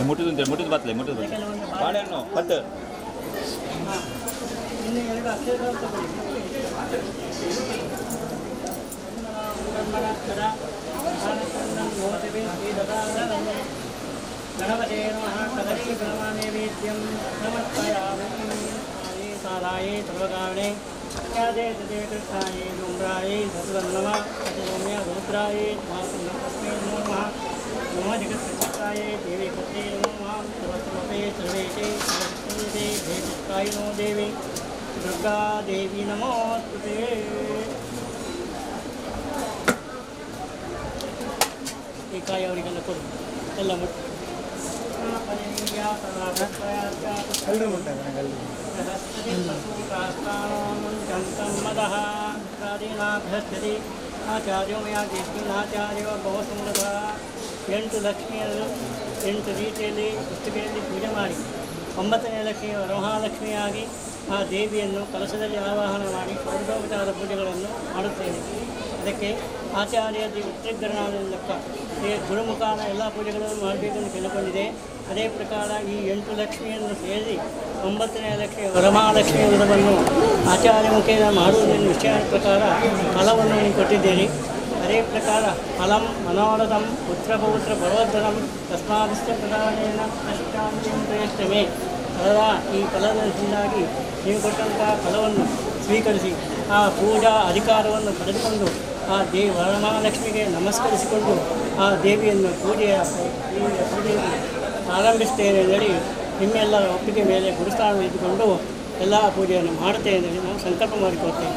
ಮುಟ್ಟಿದ್ದು ಬತ್ತಲೆ ಬಾಳೆಹಣ್ಣು ಪತ್ತು गणपते नमः कदली प्रमाणेवेद्यं नमस्कारामि साराये सर्वकामणे त्यादे तदे कृष्णाये धूम्राये सत्वन्नमः सत्सौम्य रुद्राये महापुण्यकस्मै नमः नमः जगत्प्रचिताये देवी पुत्रे नमः सर्वस्वरूपे सर्वेशे सर्वशक्तिदे भेदकायिनो देवी दुर्गा देवी नमोस्तुते ಈ ಕಾಯಿ ಅವರಿಗೆಲ್ಲ ಕೊಡು ಎಲ್ಲ ಮುಟ್ಟು ಆಚಾರ್ಯೋ ಮಯಾ ಆಚಾರ್ಯ ಬಹು ಸಮೃದ್ಧ 8 ಲಕ್ಷ್ಮಿಯನ್ನು 8 ರೀತಿಯಲ್ಲಿ ಪುಸ್ತಕೆಯಲ್ಲಿ ಪೂಜೆ ಮಾಡಿ 9ನೇ ಲಕ್ಷ್ಮಿ ವರಮಹಾಲಕ್ಷ್ಮಿಯಾಗಿ ಆ ದೇವಿಯನ್ನು ಕಲಶದಲ್ಲಿ ಆವಾಹನ ಮಾಡಿ ಷೋಡಶೋಪಚಾರ ಪೂಜೆಗಳನ್ನು ಮಾಡುತ್ತೇವೆ. ಅದಕ್ಕೆ ಆಚಾರ್ಯ ಉತ್ತರಗಣಾಲೆಕ್ಕ ಗುರುಮುಖಾನ ಎಲ್ಲ ಪೂಜೆಗಳನ್ನು ಮಾಡಬೇಕೆಂದು ಕೇಳಿಕೊಂಡಿದೆ. ಅದೇ ಪ್ರಕಾರ ಈ 8 ಲಕ್ಷ್ಮಿಯನ್ನು ಸೇರಿ 9ನೇ ಲಕ್ಷ್ಮಿ ವರಮಹಾಲಕ್ಷ್ಮಿ ವ್ರತವನ್ನು ಆಚಾರ್ಯ ಮುಖೇನ ಮಾಡುವುದನ್ನು ನಿಶ್ಚಯ ಪ್ರಕಾರ ಫಲವನ್ನು ಕೊಟ್ಟಿದ್ದೇನೆ. ಅದೇ ಪ್ರಕಾರ ಫಲಂ ಮನೋರಥಂ ಪುತ್ರಪೌತ್ರ ಭಗವದ್ಧನಂ ತಸ್ಮಾದಿಷ್ಟ ಪ್ರಧಾನೇನ ಅಷ್ಟಾಂತಿಂ ಪ್ರಯತ್ನವೇ ಸದಾ ಈ ಫಲದಿಂದಾಗಿ ನೀವು ಕೊಟ್ಟಂಥ ಫಲವನ್ನು ಸ್ವೀಕರಿಸಿ ಆ ಪೂಜಾ ಅಧಿಕಾರವನ್ನು ಪಡೆದುಕೊಂಡು ಆ ವರಮಹಾಲಕ್ಷ್ಮಿಗೆ ನಮಸ್ಕರಿಸಿಕೊಂಡು ಆ ದೇವಿಯನ್ನು ಪೂಜೆಯನ್ನು ಪ್ರಾರಂಭಿಸ್ತೇನೆ ಹೇಳಿ ನಿಮ್ಮೆಲ್ಲರ ಒಪ್ಪಿಗೆ ಮೇಲೆ ಗುರುಸ್ಥಾನ ಇದ್ದುಕೊಂಡು ಎಲ್ಲ ಪೂಜೆಯನ್ನು ಮಾಡುತ್ತೇನೆ ಎಂದು ನಾವು ಸಂಕಲ್ಪ ಮಾಡಿಕೊಳ್ತೇವೆ.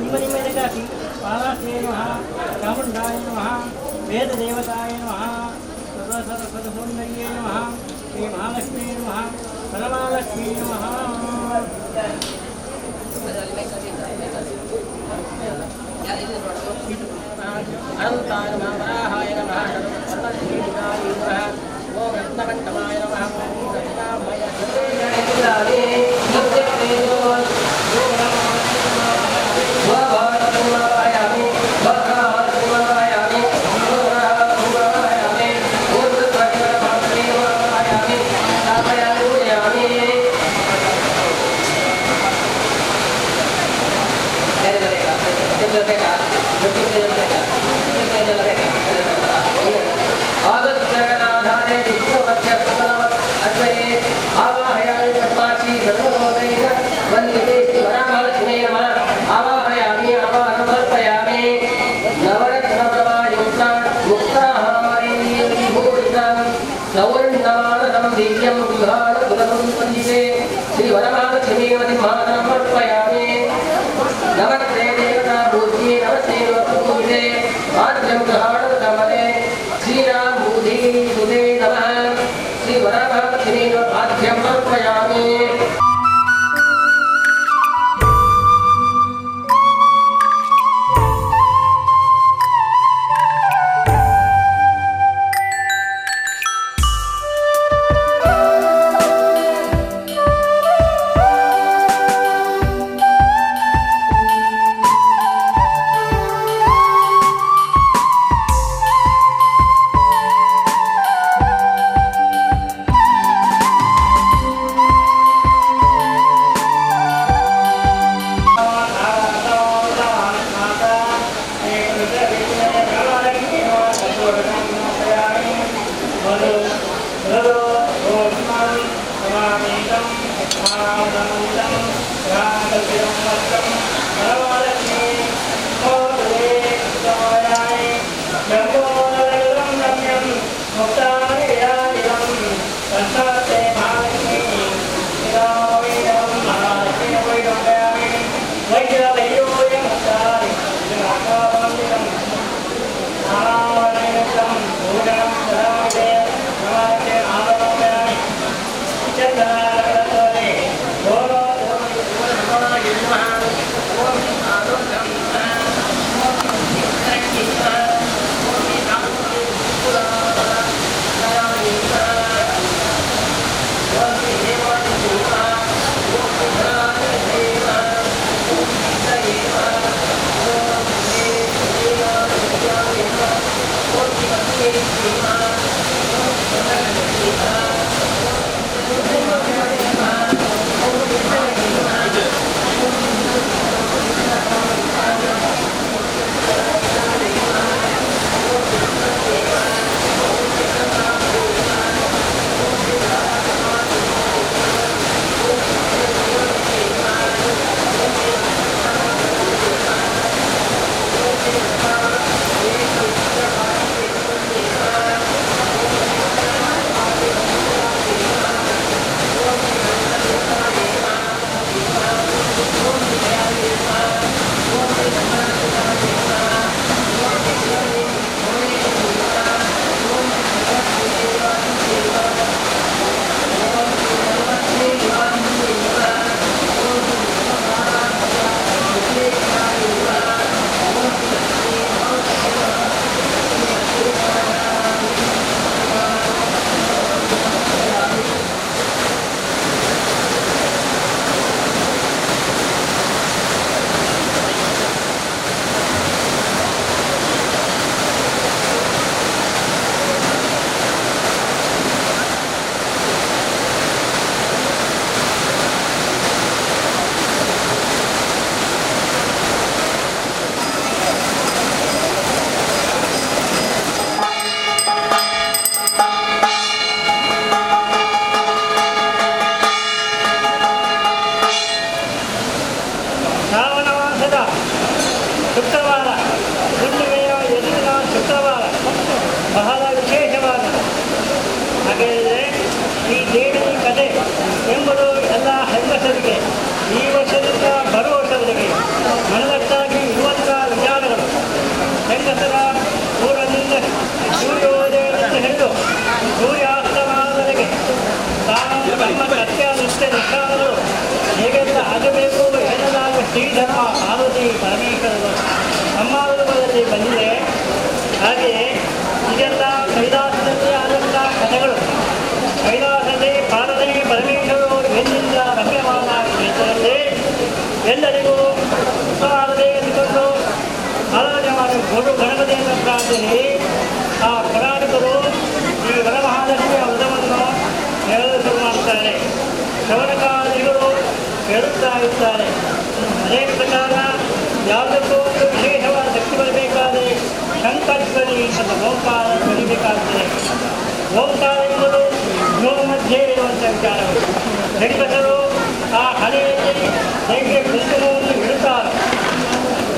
निमनिमेनकाकी पालास्यै नमः चामुण्डाय नमः वेददेवताय नमः सर्वसर्वसौन्दर्यै नमः श्रीमहालक्ष्मी नमः परमालक्ष्मी नमः अनन्ताय नमः वराहाय नमः सर्वश्रीविदाय नमः ओम रत्नकण्ठमाय नमः ओम सत्याभय ಹಾಗೆಯೇ ಇದೆಲ್ಲ ಕೈಲಾಸದಲ್ಲಿ ಆದಂಥ ಕಥೆಗಳು. ಕೈಲಾಸದಲ್ಲಿ ಪಾರ್ವತಿ ಪರಮೇಶ್ವರರು ಎಂದಿಂದ ರಮ್ಯಮಾನ ಕ್ಷೇತ್ರದಲ್ಲಿ ಎಲ್ಲರಿಗೂ ಉತ್ಸಾಹದೇ ಎಂದುಕೊಂಡು ಆರಾಧನೆ ಮಾಡಿ ಗುರು ಗಣಪತಿಯನ್ನು ಪ್ರಾರ್ಥನೆ ಆ ಪುರಾಣಿಕರು ಈ ವರಮಹಾಲಕ್ಷ್ಮಿಯ ವ್ರತವನ್ನು ಹೇಳಲು ಶುರು ಮಾಡುತ್ತಾರೆ. ಶ್ರವಣಕಾದಿಗಳು ಹೇಳುತ್ತಾ ಇರ್ತಾರೆ. ಅದೇ ಪ್ರಕಾರ ಯಾವುದಕ್ಕೂ ಒಂದು ವಿಶೇಷವಾದ ಶಕ್ತಿ ಬರಬೇಕಾದರೆ ಶಂಕಧ್ವನಿ ಅಂತ ಓಂಕಾರ ಬರೀಬೇಕಾಗುತ್ತದೆ. ಓಂಕಾರ ಎಂಬುದು ಯೋಗ ಮಧ್ಯೆ ಇರುವಂಥ ವಿಚಾರಗಳು. ಗಣಪತರು ಆ ಹಣೆಯಲ್ಲಿ ಹೇಗೆ ಕುಂಕುಮವನ್ನು ಇಡುತ್ತಾರೆ.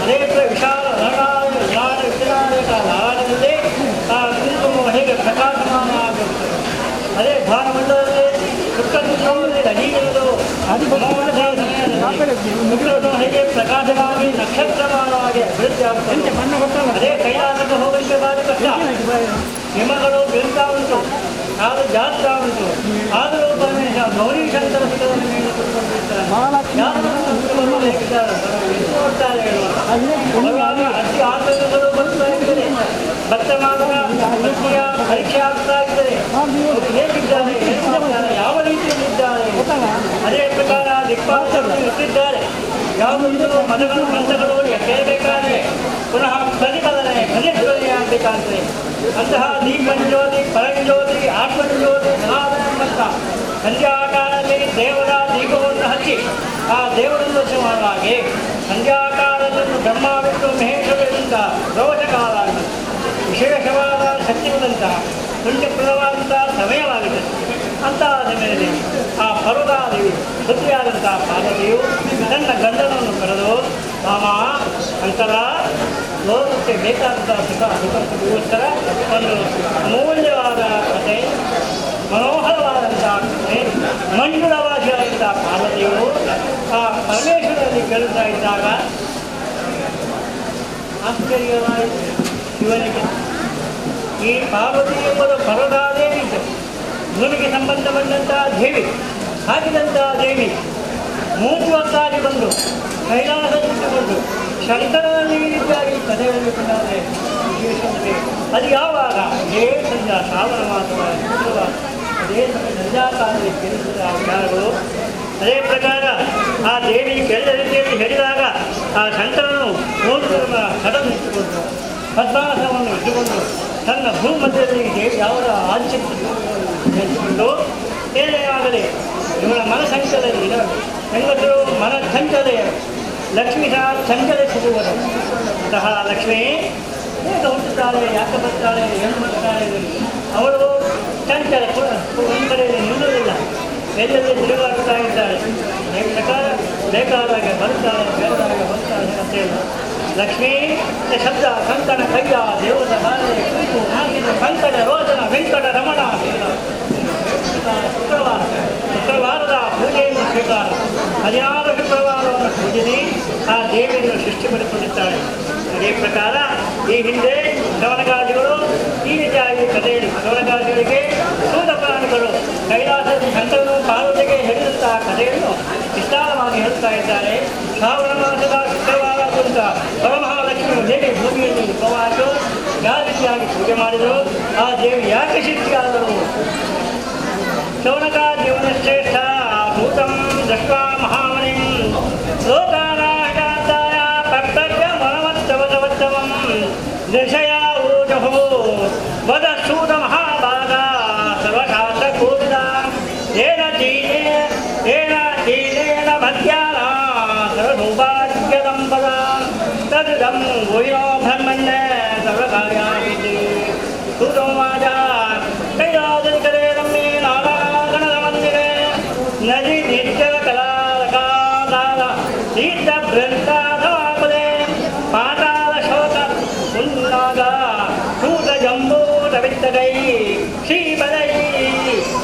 ಅದೇ ವಿಶಾಲ ವಿಚಾರದಲ್ಲಿ ಆ ಕುಂಕುಮ ಹೇಗೆ ಪ್ರಕಾಶಮಾನ ಆಗಿರುತ್ತದೆ. ಅದೇ ಭಾರಮಂಡಲದಲ್ಲಿ ಶುಕ್ರದಲ್ಲಿ ಅಡಿಗಳು ಹೇಗೆ ಪ್ರಕಾಶವಾಗಿ ನಕ್ಷತ್ರಮಾನವಾಗಿ ಅಭಿವೃದ್ಧಿ ಆಗುತ್ತದೆ. ಅದೇ ಕೈಲಾಸಕ್ಕೆ ಹೋಗಲಿಕ್ಕೆ ಬಾರಿ ಕಷ್ಟ. ಹಿಮಗಳು ಬೀಳ್ತಾ ಉಂಟು, ಕಾಲು ಜಾಸ್ತಾ ಉಂಟು. ಆದರೂ ಗೌರಿ ಶಂಕರ ಸುಖವನ್ನು ಮೇಲೆ ಕೊಟ್ಕೊಂಡಿರ್ತಾರೆ. ಅತಿ ಆತಂಕಗಳು ಬರ್ತಾ ಇರ್ತದೆ. ಭಕ್ತಮಾನವ ಭಕ್ತಿಯ ಪರೀಕ್ಷೆ ಆಗ್ತಾ ಇದ್ದಾರೆ. ಹೇಗಿದ್ದಾರೆ, ಯಾವ ರೀತಿಯಲ್ಲಿದ್ದಾರೆ. ಅದೇ ಪ್ರಕಾರ ದಿಕ್ಪಾಲಕರು ಇಟ್ಟಿದ್ದಾರೆ. ಯಾವುದೋ ಮದಗಳು ಮಂದಗಳು ಕೇಳಬೇಕಾದ್ರೆ ಪುನಃ ಪ್ರತಿಫಲನೆ ಪ್ರತಿಧ್ವನಿ ಆಗಬೇಕಾಗ್ತದೆ. ಅಂತಹ ದೀಪಂಜ್ಯೋತಿ ಪರಂಜ್ಯೋತಿ ಆತ್ಮಜ್ಯೋತಿ ಸನಾತನಂತ ಸಂಧ್ಯಾಕಾಲದಲ್ಲಿ ದೇವರ ದೀಪವನ್ನು ಹಚ್ಚಿ ಆ ದೇವರನ್ನು ದರ್ಶನ ಮಾಡುವ ಹಾಗೆ ಸಂಧ್ಯಾಕಾಲದಲ್ಲಿ ಬ್ರಹ್ಮ ವಿಷ್ಣು ಮಹೇಶ್ವರರಿಂದ ದೋಷಕಾಲ ವಿಶೇಷವಾದ ಶಕ್ತಿಗಳಂತಹ ಪುಣ್ಯಪ್ರದವಾದಂತಹ ಸಮಯವಾಗಿದೆ. ಅಂತಹ ಸಮಯದಲ್ಲಿ ಆ ಪರ್ವತಾದೇವಿ ಪುತ್ರಿಯಾದಂತಹ ಪಾರ್ವತಿಯು ತನ್ನ ಗಂಡನನ್ನು ಕರೆದು ಮಾಮ ಅಂತರ ಲೋಕಕ್ಕೆ ಬೇಕಾದಂತಹ ಸುಖಕ್ಕೋಸ್ಕರ ಒಂದು ಅಮೂಲ್ಯವಾದ ಕಥೆ, ಮನೋಹರವಾದಂತಹ ಕಥೆ, ಮಂಜುಳವಾಸಿಯಾದಂತಹ ಪಾರ್ವತಿಯು ಆ ಪರಮೇಶ್ವರನಲ್ಲಿ ಕೇಳುತ್ತಾ ಇದ್ದಾಗ ಆಶ್ಚರ್ಯವಾಯಿತು ಶಿವನಿಗೆ. ಈ ಪಾರ್ವತಿ ಎಂಬುದು ಪರ್ವತಾದೇವಿ ಇದ್ದು ಭೂಮಿಗೆ ಸಂಬಂಧ ಬಂದಂತಹ ದೇವಿ, ಹಾಕಿದಂತಹ ದೇವಿ ಮೂರ್ತಿವತ್ತಾಗಿ ಬಂದು ಕೈಲಾಸದಿಂದುಕೊಂಡು ಶಂಕರನಲ್ಲಿ ರೀತಿಯಾಗಿ ಕಥೆ ಹೇಳಬೇಕಂದಾದರೆ ವಿಶೇಷತೆ ಅದು ಯಾವಾಗ ಅದೇ ಸಂಜಾ ಶ್ರಾವಣ ಮಾಸವಾದ ಅದೇ ಸಂಧ್ಯಾಕಾಲದಲ್ಲಿ ಕೇಳಿಸಿದ ವಿಚಾರಗಳು. ಅದೇ ಪ್ರಕಾರ ಆ ದೇವಿ ಕೇಳಿದ ರೀತಿಯಲ್ಲಿ ಹೇಳಿದಾಗ ಆ ಶಂಕರನು ಮೂರ್ತಿಯನ್ನು ಕಡಲಿಟ್ಟುಕೊಂಡು ಪದ್ಮಾಸನವನ್ನು ಇಟ್ಟುಕೊಂಡು ತನ್ನ ಭೂಮಧ್ಯದಲ್ಲಿ ದೇವಿ ಅವರ ಆಚರಿಸಿಕೊಂಡು ಏನೇ ಆಗಲಿ ಇವಳ ಮನಸಂಚಲದಲ್ಲಿ ಹೆಂಗಸರು ಮನ ಚಂಚಲೆಯ ಲಕ್ಷ್ಮೀ ಸಹ ಚಂಚಲಿಸುವುದು. ಅಂತಹ ಲಕ್ಷ್ಮೀ ಹೇಗೆ ಹುಟ್ಟುತ್ತಾಳೆ, ಯಾಕೆ ಬರ್ತಾಳೆ, ಏನು ಮಾಡ್ತಾಳೆ, ಅವಳು ಚಂಚಲ ಒಂದು ಕಡೆಯಲ್ಲಿ ನಿಲ್ಲುವುದಿಲ್ಲ, ಎಲ್ಲೆಲ್ಲಿ ತಿರುಗಾಡುತ್ತಾ ಇದ್ದಾಳೆ. ಈ ಪ್ರಕಾರ ಬೇಕಾದಾಗ ಬರ್ತಾಳೆ, ಬೇಡದಾಗ ಬರ್ತಾಳೆ ಅಂತೇಳಿ ಲಕ್ಷ್ಮೀ ಶಬ್ದ ಕಂಕಣ ಕೈಯ ದೇವದ ಬಾಲೆ ಕುರಿತು ಹಾಕಿದ ಕಂಕಣ ರೋಜನ ವೆಂಕಟ ರಮಣ ಶುಕ್ರವಾರದ ಪೂಜೆಯನ್ನು ಸ್ವೀಕಾರ. 16 ಶುಕ್ರವಾರವನ್ನು ಪೂಜಿಸಿ ಆ ದೇವಿಯನ್ನು ಸೃಷ್ಟಿ ಮಾಡಿಕೊಂಡಿದ್ದಾಳೆ. ಅದೇ ಪ್ರಕಾರ ಈ ಹಿಂದೆ ಶ್ರವಣಕಾದಿಗಳು ಈ ರೀತಿಯಾಗಿ ಕಥೆಯಲ್ಲಿ ಶ್ರವಣಕಾದಿಗಳಿಗೆ ಸೂತ ಪ್ರಾಣಿಗಳು ಕೈಲಾಸದ ಶಂಕರನು ಪಾರ್ವತಿಗೆ ಹೇಳಿದಂತಹ ಕಥೆಯನ್ನು ವಿಸ್ತಾರವಾಗಿ ಹೇಳುತ್ತಾ ಇದ್ದಾರೆ. ಶ್ರಾವಣ ಮಾಸದ ಶುಕ್ರವಾರ ಕುರಿತ ಪರಮಹಾಲಕ್ಷ್ಮಿಯು ಹೇಗೆ ಭೂಮಿಯಲ್ಲಿ ಉಪವಾಸ ಯಾವ ರೀತಿಯಾಗಿ ಪೂಜೆ ಮಾಡಿದರು, ಆ ದೇವಿ ಯಾಕೆ ಸೃಷ್ಟಿಯಾದರು. ಶೌನಕ ಜೀವನ ಶ್ರೇಷ್ಠ ಭೂತಂ ದೃಷ್ಟ್ವಾ ಮಹಾಮಣಿಂ ಲೋಕಾನಾಶಾಂತಾಯ ಕರ್ತವ್ಯ ಮನಮತ್ತವತವತ್ತಮಂ ದಶಯ ಊಜಹೋ ವದಸೂತ ಮಹಾಭಾಗ ಸರ್ವಶಾಸ್ತ್ರಕೋವಿದ ಏನ ಚೀನೇನ ಮಧ್ಯಾನ ಸರ್ವಸೌಭಾಗ್ಯದಂಪದ ತದಿದಂ ಭೂಯೋ ಬ್ರಹ್ಮಣ್ಯ ಸರ್ವಕಾರ್ಯಾಣಿತಿ ಸೂತೋವಾಚ ಕೈಲಾಸನಿಕರೇ ರಮ್ಯೇ ನಾರಾಗಣದ ಮಂದಿರೆ ನದಿ ನಿರ್ಜಲ ಕಲಾಕಾಲ ತೀರ್ಥ ಬೃಂದಾಧವಾಪದೆ ಪಾತಾಳ ಶೋಕ ಉನ್ನಾಗ ಸೂತ ಜಂಬೂತ ವಿತ್ತಗೈ ಶ್ರೀಪದೈ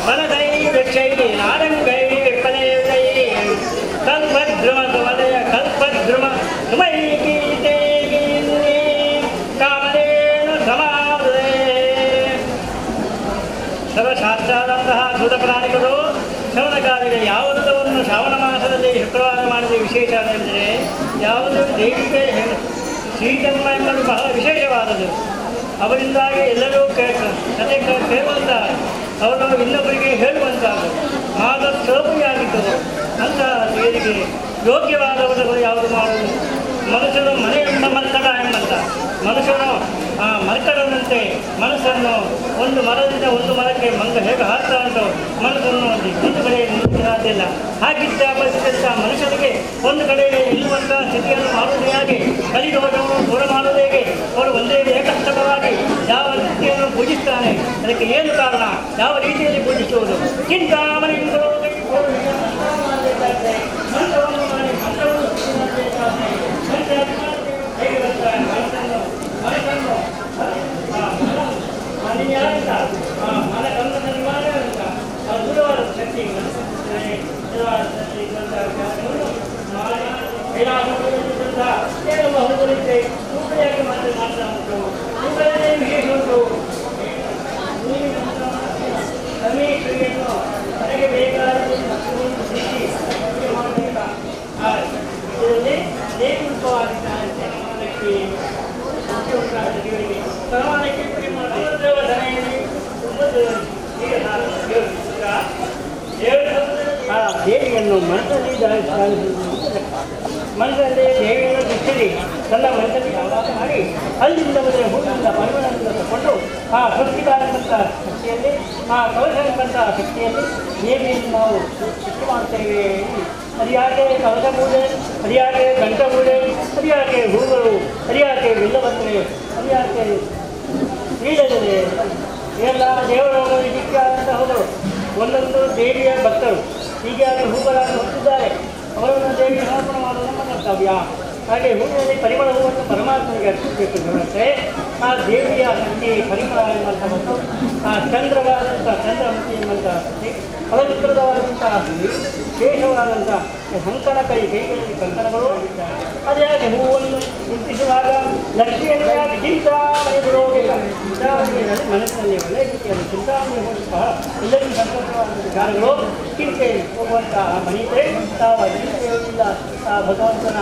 ವನದೈ ವೃಕ್ಷೈ ನಾರಂಗೈ ವಿಪ್ಪದೈ ಕಲ್ಪದ್ರುಮ ಸುಮದಯ ಕಲ್ಪದ್ರುಮ ಸುಮೈ ಗೀತೆ ಗೀತೆ ಕಾಮಧೇನು ಸಮಾವೃತೆ. ಸರ್ವಶಾಸ್ತ್ರಾದಂತಹ ಸೂತ ಪ್ರಾಣಿಗಳು ಶ್ರವಣಕಾರಿಗೆ ಯಾವುದನ್ನು ಶ್ರಾವಣ ಮಾಸದಲ್ಲಿ ಶುಕ್ರವಾರ ಮಾಡಿದ ವಿಶೇಷ ಅಂದರೆ ಯಾವುದು ದೇವಿಗೆ ಶ್ರೀಜನ್ಮ ಎಂಬುದು ಬಹಳ ವಿಶೇಷವಾದದ್ದು. ಅವರಿಂದಾಗಿ ಎಲ್ಲರೂ ಕತೆ ಕೇಳುವಂತಹ ಅವರನ್ನು ಇನ್ನೊಬ್ಬರಿಗೆ ಹೇಳುವಂತಹ ಮಾರ್ಗದರ್ಶಿಯಾಗಿದ್ದರು. ಅಂತಹ ದೇವರಿಗೆ ಯೋಗ್ಯವಾದವರು ಯಾವುದು ಮಾಡುವುದು? ಮನುಷ್ಯನು ಮನೆ ಎಂಬ ಮರ್ಕಟ ಎಂಬಂತ ಮನುಷ್ಯನು ಆ ಮರ್ಕಟದಂತೆ ಮನಸ್ಸನ್ನು ಒಂದು ಮರದಿಂದ ಒಂದು ಮರಕ್ಕೆ ಮಂಗ ಹೇಗೆ ಹಾಕ್ತಾ ಉಂಟು ಮನಸ್ಸನ್ನು ಒಂದು ಕಡೆ ನಿಲ್ಲಕ್ಕೆ ಸಾಧ್ಯ ಇಲ್ಲ. ಹಾಗಿದ್ದ ಪರಿಸ್ಥಿತಿಯಂಥ ಮನುಷ್ಯನಿಗೆ ಒಂದು ಕಡೆ ನಿಲ್ಲುವಂಥ ಸ್ಥಿತಿಯನ್ನು ಮಾಡುವುದೇ ಹಾಗೆ ಕಲಿದೋಷವನ್ನು ದೂರ ಮಾಡುವುದು ಹೇಗೆ? ಅವರು ಒಂದೇ ಏಕಸ್ತವಾಗಿ ಯಾವ ಸ್ಥಿತಿಯನ್ನು ಪೂಜಿಸ್ತಾನೆ, ಅದಕ್ಕೆ ಏನು ಕಾರಣ, ಯಾವ ರೀತಿಯಲ್ಲಿ ಪೂಜಿಸುವುದು? ಚಿಂತಾಮಣಿಗಳು ಹೇಗೆ ಬರ್ತಾರೆ ಮನಸ್ಸನ್ನು ಮನಗಮನ ನಿವಾರಣೆ ಅಂತ ಅದ್ಭುತವಾದ ಶಕ್ತಿ ಬಹುಗಳಿದ್ದೆ ಸೂಕ್ಷ್ಮವಾಗಿ ಮಾತ್ರ ಉಂಟು. ಸೂಕ್ಷ್ಮದಲ್ಲಿ ವಿಶೇಷ ಉಂಟು. ಸಮೀಕ್ಷೆಯನ್ನು ನನಗೆ ಬೇಕಾದ ಇದರಲ್ಲಿ ನೇತೃತ್ವವಾಗಿದ್ದಾರೆ. ದೇವಿಯನ್ನು ಮನಸ್ಸಲ್ಲಿ ದೇವಿಯನ್ನು ದೃಷ್ಟಿಸಿ ತನ್ನ ಮನಸ್ಸಲ್ಲಿ ಆವಾಸ ಮಾಡಿ ಅಲ್ಲಿಂದ ಬಂದರೆ ಹೂವಿನಿಂದ ಪರಿಮಳದಿಂದ ತಗೊಂಡು ಆ ಸ್ವಚ್ಛವಾದಂಥ ಶಕ್ತಿಯಲ್ಲಿ ಆ ಕವಚ ಎಂಬಂತಹ ಶಕ್ತಿಯಲ್ಲಿ ದೇವಿಯನ್ನು ನಾವು ಸೃಷ್ಟಿ ಮಾಡ್ತೇವೆ. ಅರಿಯಾಕೆ ಕವಚ ಪೂಜೆ, ಅರಿಯಾಕೆ ಗಂಟ ಪೂಜೆ, ಅರಿಯಾಕೆ ಹೂಗಳು, ಅರಿಯಾಕೆ ಬಿಲ್ಲವಂತರೆ, ಅರಿಯಾಕೆ ಬೀಳದೆ ಎಲ್ಲ ದೇವರನ್ನು ವಿಧಿಕ್ಕಾದಂಥ ಹೂಗಳು ಒಂದೊಂದು ದೇವಿಯ ಭಕ್ತರು ಹೀಗಾಗಿ ಹೂಗಳನ್ನು ಹೊತ್ತಿದ್ದಾರೆ. ಅವರನ್ನು ದೇವಿಗೆ ಸಮರ್ಪಣೆ ಮಾಡುವುದು ನಮ್ಮ ಕರ್ತವ್ಯ. ಹಾಗೆ ಹೂವಿನಲ್ಲಿ ಪರಿಮಳ ಹೂವನ್ನು ಪರಮಾತ್ಮನಿಗೆ ಅರ್ಪಿಸಬೇಕು ಬರುತ್ತೆ. ಆ ದೇವಿಯ ಶಕ್ತಿ ಪರಿಮಳ ಎಂಬಂಥ ಮತ್ತು ಆ ಚಂದ್ರವಾದಂಥ ಚಂದ್ರಮುಖಿ ಎಂಬಂಥ ಶಕ್ತಿ ಪವಿತ್ರವಾದಂತಹ ವಿಶೇಷವಾದಂಥ ಕಂಕಣ ಕೈಗಳಲ್ಲಿ ಕಂಕಣಗಳು ಆಗಿದ್ದಾರೆ. ಅದೇ ಹಾಗೆ ಹೂವನ್ನು ಗುರುತಿಸುವಾಗ ಲಕ್ಷ್ಮಿಯನ್ನು ಯಾಕೆ ಚಿಂತಾಮಣಿ ಚಿಂತಾಮಣಿಯಲ್ಲಿ ಮನಸ್ಸಿನಲ್ಲಿ ಒಳ್ಳೆ ರೀತಿಯಲ್ಲಿ ಚಿಂತಾಮಣಿ ಸಹ ಎಲ್ಲರಿಗೂ ಸಂತೋಷವಾದ ವಿಚಾರಗಳು ಚಿಂತೆ ಹೋಗುವಂತಹ ಮಣಿತೆ ತಾವ ಚಿಂತೆಯಿಲ್ಲ ಆ ಭಗವಂತನ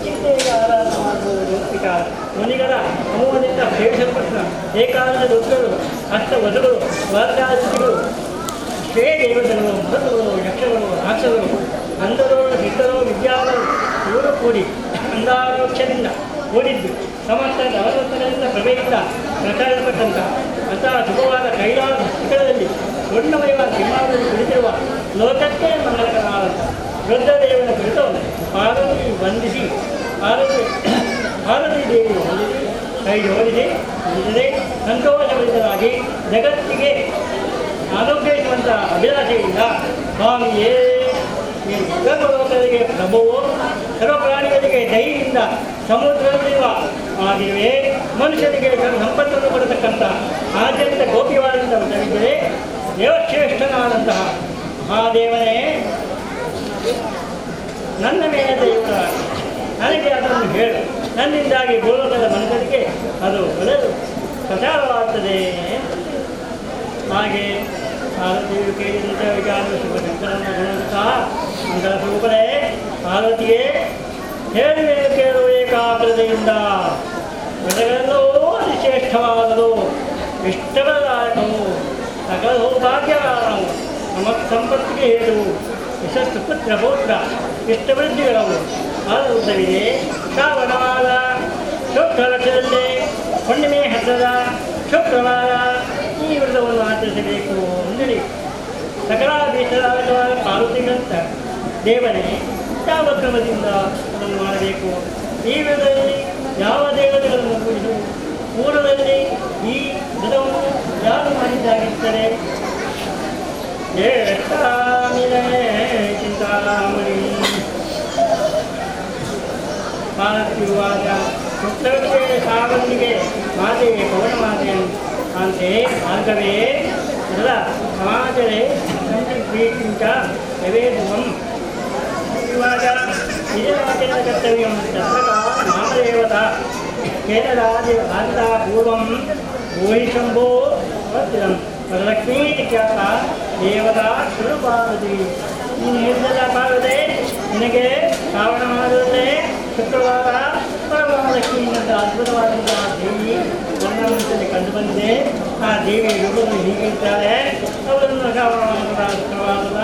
ಚಿಂತೆಗೆ ಆರಾಧನೆ ಮಾಡುವುದು ವಿಚಾರ. ಮುನಿಗಳ ಸಮೂಹದಿಂದ ಸೇವಿಸಲ್ಪಟ್ಟ ಏಕಾಂತ ರುದ್ರರು, ಅಷ್ಟ ವಧುಗಳು, ವಾರ್ತಾದಿಗಳು, ಶ್ರೇ ದೇವತೆಗಳು, ಮೃತಗಳು, ಯಕ್ಷಗಳು, ರಾಕ್ಷಸರು, ಗಂಧರು, ಸಿದ್ಧರು, ವಿದ್ಯಾಗಳು ಇವರು ಕೂಡಿ ಅಂಧಾರೋಕ್ಷದಿಂದ ಕೂಡಿದ್ದು ಸಮಸ್ತ ನವರತ್ನಗಳಿಂದ ಪ್ರಭೆಯಿಂದ ಪ್ರಚಾರಪಟ್ಟಂಥ ಅಂತಹ ಶುಭವಾದ ಕೈಲಾಸ ಶಿಖರದಲ್ಲಿ ಸ್ವರ್ಣಮಯವಾದ ಸಿಂಹಾಸನದಲ್ಲಿ ಕುಳಿತಿರುವ ಲೋಕಕ್ಕೆ ಮಂಗಲಕರವಾದಂಥ ರುದ್ರದೇವನ ಕುರಿತು ಪಾರ್ವತಿ ವಂದಿಸಿ ಪಾರ್ವತಿ ದೇವಿಯನ್ನು ವಂದಿಸಿ ಕೈ ಜೋಡಿಸಿ ನಿಲ್ಲದೆ ಸಂತೋಷಭರಿತರಾಗಿ ಜಗತ್ತಿಗೆ ಆರೋಗ್ಯಿಸುವಂಥ ಅಭಿಲಾಷೆಯಿಂದ ಸ್ವಾಮಿಯೇ ನೀವು ಸರ್ವಲೋಕರಿಗೆ ಪ್ರಭುವು, ಸರ್ವ ಪ್ರಾಣಿಗಳಿಗೆ ದಯೆಯಿಂದ ಸಮುದ್ರದಲ್ಲಿರುವ ಆಗಿರುವೆ, ಮನುಷ್ಯನಿಗೆ ಸಂಪತ್ತನ್ನು ಕೊಡತಕ್ಕಂಥ ಆದ್ಯಂತ ಗೋಪ್ಯವಾದಂಥ ಉತ್ತರಿದ್ದರೆ ದೇವಶ್ರೇಷ್ಠನಾದಂತಹ ಮಹಾದೇವನೇ ನನ್ನ ಮೇಲೆ ದೈವ ನನಗೆ ಅದನ್ನು ಹೇಳು, ನನ್ನಿಂದಾಗಿ ಭೂಲೋಕದ ಮನುಷ್ಯರಿಗೆ ಅದು ಒಳ್ಳೆಯದು ಪ್ರಚಾರವಾಗುತ್ತದೆ. ಹಾಗೆ ಪಾರ್ವತಿಯು ಕೇಳಿದಂಥ ವಿಚಾರ ಶುಭಶಂಕರನ್ನು ಗುಣವಂತಹ ಮಂಗಳ ಸ್ವರೂಪರೇ ಪಾರ್ವತಿಯೇ ಹೇಳುವೆ ಕೇಳು ಏಕಾಗ್ರತೆಯಿಂದ ವ್ರತಗಳೆಲ್ಲೋ ಅತಿ ಶ್ರೇಷ್ಠವಾದದು, ಇಷ್ಟದಾಯಕವು, ಸಕಲ ಸೌಭಾಗ್ಯಕಾರಣವು, ನಮ್ಮ ಸಂಪತ್ತಿಗೆ ಹೇಳು, ಯಶಸ್ಸು ಪುತ್ರ ಪೌತ್ರ ಇಷ್ಟವೃದ್ಧಿಗಳವು ಆದರುತ್ತವಿದೆ. ಶ್ರಾವಣವಾದ ಶುಕ್ರ ಲಕ್ಷದಲ್ಲಿ ಹುಣ್ಣಿಮೆ ಹತ್ತದ ಶುಕ್ರವಾರ ಈ ವ್ರತವನ್ನು ಆಚರಿಸಬೇಕು ಅಂದೇಳಿ ಸಕಲಾಭೀಷ್ಟರಾದ ಪಾರ್ವತಿಗಳಂತ ದೇವರೇ ಯಾವ ಕ್ರಮದಿಂದ ಅದನ್ನು ಮಾಡಬೇಕು? ಈ ವ್ರತದಲ್ಲಿ ಯಾವ ದೇವತೆಗಳನ್ನು ಪೂಜಿಸುವುದು? ಪೂರ್ವದಲ್ಲಿ ಈ ವ್ರತವನ್ನು ಯಾರು ಮಾಡಿದ್ದಾಗಿದ್ದರೆ ಚಿಂತಾಮಣಿ ಪಾರ್ವತಿಯುವಾಗ ಶುಕ್ರಕ್ಕೆ ಸಾವನಿಗೆ ಮಾತೆ ಪವನ ಮಾತೆ ಅಂತೆ ಮಾರ್ಗವೇ ಎಲ್ಲ ಸಮಾಜವೇ ಪ್ರೀತಿಂಚ ನವೇದುಮಂ ಇವಾಗ ನಿಜವಾಚನ ಕರ್ತವ್ಯಂ ತತ್ರ ನಾಮದೇವತ ಕೇರಳಾದಿ ಭಾರತ ಪೂರ್ವಂ ಭೂಯಿಶಂಭೋ ವರ್ತಿರಂ ವರಲಕ್ಷ್ಮೀ ಖ್ಯಾತ ದೇವತಾ ಸ್ವರೂಪಾವತಿ. ನೀನು ಹೇಳಿದಲ್ಲ ಪಾರ್ವತಿ, ನಿನಗೆ ಶ್ರಾವಣ ಮಾಸದಲ್ಲೇ ಶುಕ್ರವಾರ ಪರಮಹಾಲಕ್ಷ್ಮಿ ಅಂತ ಅದ್ಭುತವಾದಂತಹ ದೇವಿ ನನ್ನ ಆ ದೇವಿಯ ರೂಪದಲ್ಲಿ ಹೀಗಿರ್ತಾರೆ. ಅವರನ್ನು ಶ್ರವಾದ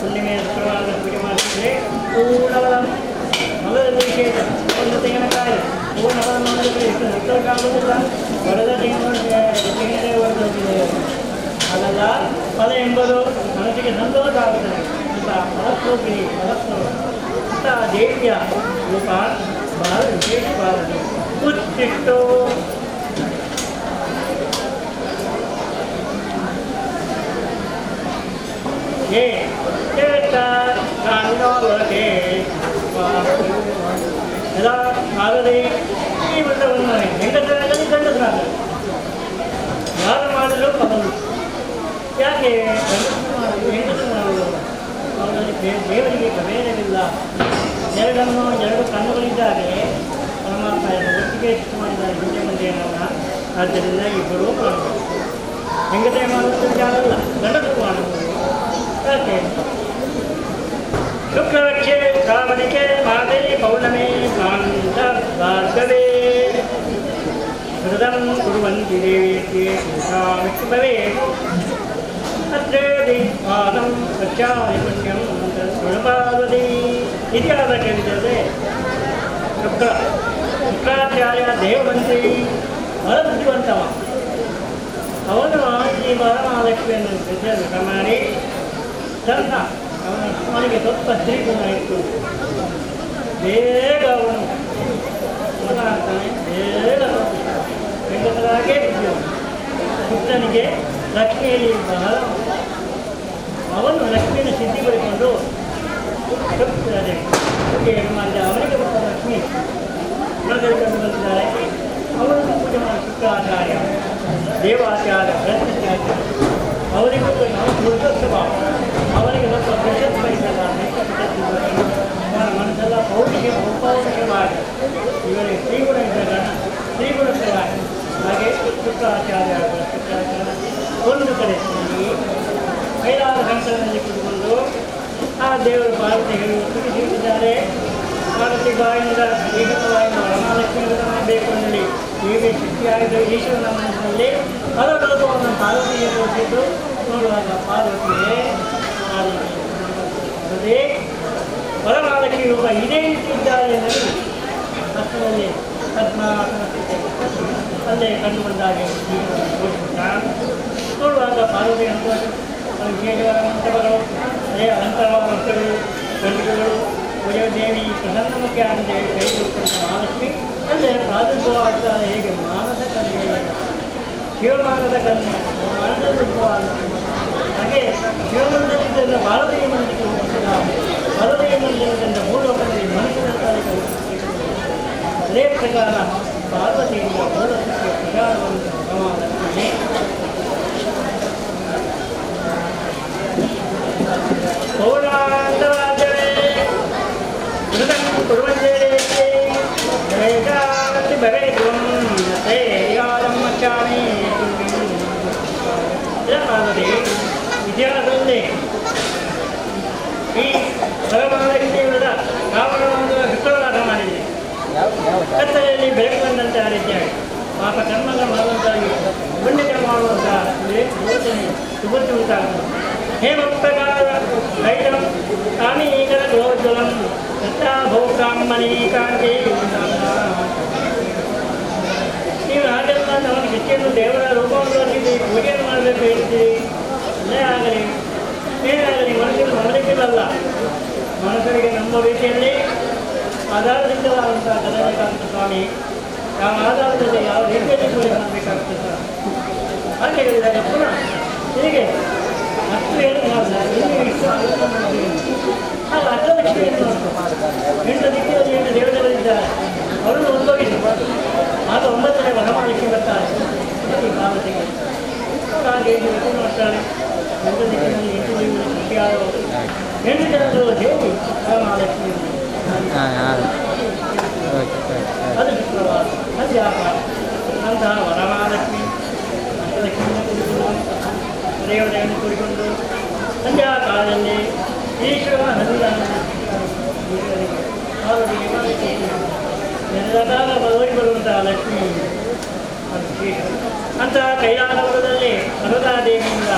ಹುಣ್ಣಿಮೆಯ ಶ್ರವಾದ ಪೂಜೆ ಮಾಡಿದರೆ ಪೂರ್ಣವದ ಮೊದಲನೇ ವಿಶೇಷ ಒಂದು ತೆಂಗಿನಕಾಯಿ ಪೂರ್ಣವದ ಮೊದಲನೇ ಇಷ್ಟು ಹತ್ತಕ್ಕಾಗುವುದಿಲ್ಲ. ಹೊಡೆದ ತೆಂಗಿನ ಹೊಡೆದಿದೆ ಅದಲ್ಲ. ಫಲ ಎಂಬುದು ಮನಸ್ಸಿಗೆ ಸಂತೋಷ ಆಗುತ್ತದೆ ಅಂತ ಫಲಸ್ವರೂಪಿಣಿ ಅಂತ ದೇವಿಯ ರೂಪ ಬಹಳ ವಿಶೇಷವಾದದ್ದು. ಉಚ್ಚಿಟ್ಟು ಎಲ್ಲ ಆಗದೆ ಈ ವ್ರತವನ್ನು ಹೆಂಗಸರಾಗಲಿ ಗಂಡಸರಾಗಲಿ ಯಾರು ಮಾಡಲು ಪದವು ಯಾಕೆ ಹೆಂಗಸರು ಮಾಡಲು ಅವರಲ್ಲಿ ದೇವರಿಗೆ ಪ್ರಭೇದವಿಲ್ಲ. ಎರಡು ಕಣ್ಣುಗಳಿದ್ದಾರೆ. ಪರಮಾತ್ಮವನ್ನು ಒಟ್ಟಿಗೆ ಇಷ್ಟು ಮಾಡಿದ್ದಾರೆ ಹಿಂದೆ ಮುಂದೆ ಅನ್ನೋಣ. ಆದ್ದರಿಂದ ಇಬ್ಬರೂ ಮಾಡಬಹುದು. ಹೆಂಗಸೆ ಮಾಡುವುದು ಯಾರಲ್ಲ, ಗಂಡಸರು ಮಾಡಬಹುದು. ಯಾಕೆ ಶುಕ್ಲಪಕ್ಷೆ ಶ್ರಾವಣಿಕೆ ಮಾದೇವಿ ಪೌರ್ಣಮಿ ಕಾಂತ ಭಾರ್ಗವೇ ಹೃದಂ ಕುರುವಂತಿ ದೇವೇತ್ಯೆ ವಿಷ್ಣುಭವೇ ಅತ್ರೇದಿ ಪಾದಂ ಗಚ್ಚಾಮಿ ಪುಣ್ಯಂ ಗುಣಪಾರ್ವತಿ. ಇತಿಹಾಸ ಕೇಳಿದರೆ ಶುಕ್ರಾಚಾರ್ಯ ದೇವಮಂತ್ರಿ ಬಹಳ ಬುದ್ಧಿವಂತವ. ಅವನು ಈ ವರಮಹಾಲಕ್ಷ್ಮಿಯನ್ನು ಋಷ ಮಾಡಿ ತಂದ. ಅವನಿಗೆ ಸ್ವಲ್ಪ ಸ್ತ್ರೀಗುಣ ಇತ್ತು. ಬೇಗ ಅವನು ಮಾತಾಡ್ತಾನೆ, ಬೇಗ ಹೆಂಗಸರಾಗೇ ಇದ್ದವನು. ಶುಕ್ರನಿಗೆ ಲಕ್ಷ್ಮಿಯಲ್ಲಿ ಬಹಳ ಅವನು ಲಕ್ಷ್ಮಿಯನ್ನು ಸಿದ್ಧಿಪಡಿಕೊಂಡು ಏನು ಮಾಡಿದ. ಅವನಿಗೆ ಬಂದ ಲಕ್ಷ್ಮಿ ಕಂಡು ಬಂದಿದ್ದಾರೆ. ಅವರನ್ನು ಪೂಜೆ ಮಾಡಿ ಶುಕ್ರಾಚಾರ್ಯ ದೇವಾಚಾರ್ಯ ಪ್ರಶ್ನೆ ಅವರಿಗೂ ದುರ್ಗತ್ವ ಅವರಿಗೆ ಸ್ವಲ್ಪ ಪ್ರಶಸ್ತಿ ಇದ್ದಲ್ಲ. ಅವರ ಮನಸ್ಸೆಲ್ಲ ಪೌರುಷವಾಗಿ ಇವರಿಗೆ ಶ್ರೀಗುಣ ಇದ್ದಾಗ ಶ್ರೀಗುಣವಾಗಿ ಹಾಗೆ ಶುಕ್ರಾಚಾರ್ಯ ಒಂದು ಕಡೆ ಕೈಲಾದ ಕಂಠದಲ್ಲಿ ಕುತ್ಕೊಂಡು ಆ ದೇವರು ಪಾರ್ವತಿ ತಿಳಿಸಿದ್ದಾರೆ. ಪಾರ್ವತಿ ಬಾಯಿಂದ ಏಕವಾಯಿಂದ ವರಮಹಾಲಕ್ಷ್ಮಿ ಮಾಡಬೇಕು ಅನ್ನಲಿ ಹೀಗೆ ಶಕ್ತಿಯಾಗಿದ್ದ ಈಶ್ವರನ ಮನಸ್ಸಿನಲ್ಲಿ ಹಲವು ಪಾರ್ವತಿಗೆ ತೋರಿಸಿದ್ದು ನೋಡುವಾಗ ಪಾರ್ವತಿಗೆ ಅದೇ ವರಮಹಾಲಕ್ಷ್ಮಿ ರೂಪ ಇದೇ ಇಟ್ಟಿದ್ದಾರೆ ಅನ್ನೋದು ಹತ್ತಿರದಲ್ಲಿ ಪದ್ಮಾಸನ ಅಲ್ಲೇ ಕಂಡು ಬಂದಾಗೆ ನೋಡುವಾಗ ಪಾರ್ವತಿ ಅಂತ ವಿಶೇಷವಾದ ಮಂಟಪಗಳು ಅದೇ ಅಲಂಕಾರವಾದ ವಸ್ತುಗಳು ಗಂಡುಗಳು ದೇವಿ ಪ್ರಸನ್ನಮುಖಿ ದೇವಿ ಕೈ ಕೊಟ್ಟಂಥ ಮಹಾಲಕ್ಷ್ಮಿ ಅಲ್ಲೇ ಪ್ರಾದುರ್ಭವ ಆಗ್ತಾರೆ. ಹೇಗೆ ಮಾನಸ ಕನ್ಯೆ ಶಿವಮಾನದ ಕನ್ಯೆ ಮಾನಸೋದ್ಭವ ಹಾಗೆ ಶಿವಮಂದಿರದಿಂದ ಭಾರತೀಯ ಮಂದಿರಕ್ಕೆ ಹೋಗುತ್ತಿಲ್ಲ. ಭಾರತೀಯ ಮಂದಿರದಿಂದ ಮೂಲೋಕದಲ್ಲಿ ಮನುಷ್ಯರಂತಾರೆ. ಅದೇ ಪ್ರಕಾರ ಪಾರ್ವತಿಯಿಂದ ಮೂಲಕ್ಕೆ ಪ್ರಚಾರವಂತ ಭಗವಾನಕ್ಕೆ ಪೌರಾಂತರಾಜವೇ ಮೃತಂ ಕುರುವಂಜೇತಿ ವೇದಾತಿ ಭವೇದ್ವಂ ನತೆ ಯಾರಂ ಮಚ್ಚಾಮಿ. ಪಾರ್ವತಿ ಇತಿಹಾಸದಲ್ಲಿ ಈ ವರಮಹಾಲಕ್ಷ್ಮಿಯವರ ರಾವಣವನ್ನು ವಿಪ್ರವಾದ ಮಾಡಿದೆ. ಕತ್ತಲೆಯಲ್ಲಿ ಬೆಳಕು ಬಂದಂತೆ ಆ ರೀತಿಯಾಗಿ ಪಾಪ ಕರ್ಮಗಳ ಮಾಡುವಂತಾಗಿ ಪುಣ್ಯಕ ಮಾಡುವಂಥ ಯೋಚನೆ ಸುಬುದ್ಧಿ ಉಂಟಾಗುತ್ತದೆ. ಹೇಮಪ್ರಕಾರ ಐಟಂ ಕಾಮೀಕರ ಗೋಜ್ವಲಂ ಸತ್ತಾಭೋಕಾಮಣಿ ಕಾಂತಿ. ನೀವು ಹಾಗೆಲ್ಲ ಅವನ ಹೆಚ್ಚಿನ ದೇವರ ರೂಪವನ್ನು ಬರ್ತಿದ್ದೀವಿ, ಪೂಜೆಯನ್ನು ಮಾಡಬೇಕು ಹೇಳ್ತೀವಿ. ಅಲ್ಲೇ ಆಗಲಿ ಏನಾಗಲಿ ಮನುಷ್ಯರು ಮಾಡಲಿಕ್ಕಿಲ್ಲ. ಮನುಷ್ಯರಿಗೆ ನಮ್ಮ ರೀತಿಯಲ್ಲಿ ಆಧಾರದಿಂದವಾದಂಥ ಗದಗಕಾಂತ ಸ್ವಾಮಿ ಯಾವ ಆಧಾರದಲ್ಲಿ ಯಾವ ರೀತಿಯಲ್ಲಿ ಪೂಜೆ ಮಾಡಬೇಕಾಗ್ತದೆ ಹಾಗೆ ಹೇಳಿದಾಗ ಪುನಃ ಹೀಗೆ ಅಷ್ಟು ಏನು ಮಾಡಿದ್ದಾರೆ. ಆಗ ಅಷ್ಟಲಕ್ಷ್ಮಿಯನ್ನು ಎಂಟು ದಿಕ್ಕಿನಲ್ಲಿ 8 ದೇವತೆಗಳಿದ್ದಾರೆ. ಅವರನ್ನು ಉದ್ಭವಿಸಿ ಆಗ 9ನೇ ವರಮಹಾಲಕ್ಷ್ಮಿ ಬರ್ತಾರೆ ಈ ಪಾರ್ವತಿಗೆ. ಹಾಗೆ ಮಾಡ್ತಾಳೆ. 8 ದಿಕ್ಕಿನಲ್ಲಿ 8 ದೇವರು ಸೃಷ್ಟಿಯಾದವರು 8 ಜನರು ದೇವಿ ವರಮಹಾಲಕ್ಷ್ಮಿ. ಅದು ಶುಕ್ರವಾರ ಸಂಧ್ಯಾಕಾಲ ಅಂತಹ ವರಮಹಾಲಕ್ಷ್ಮಿ ಅಷ್ಟಲಕ್ಷ್ಮಿಯನ್ನು ಕುರಿಕೊಂಡು ದೇವತೆಯನ್ನು ಕುರಿಕೊಂಡು ಸಂಧ್ಯಾಕಾಲದಲ್ಲಿ ಈಶ್ವರ ಪಾರ್ವತಿಗೆ ಎಲ್ಲದಾಗ ಬದಲಿ ಬರುವಂತಹ ಲಕ್ಷ್ಮಿ ಅದು ವಿಶೇಷ. ಅಂತಹ ಕೈಲಾಸವರದಲ್ಲಿ ಪರ್ವತಾದೇವಿಯಿಂದ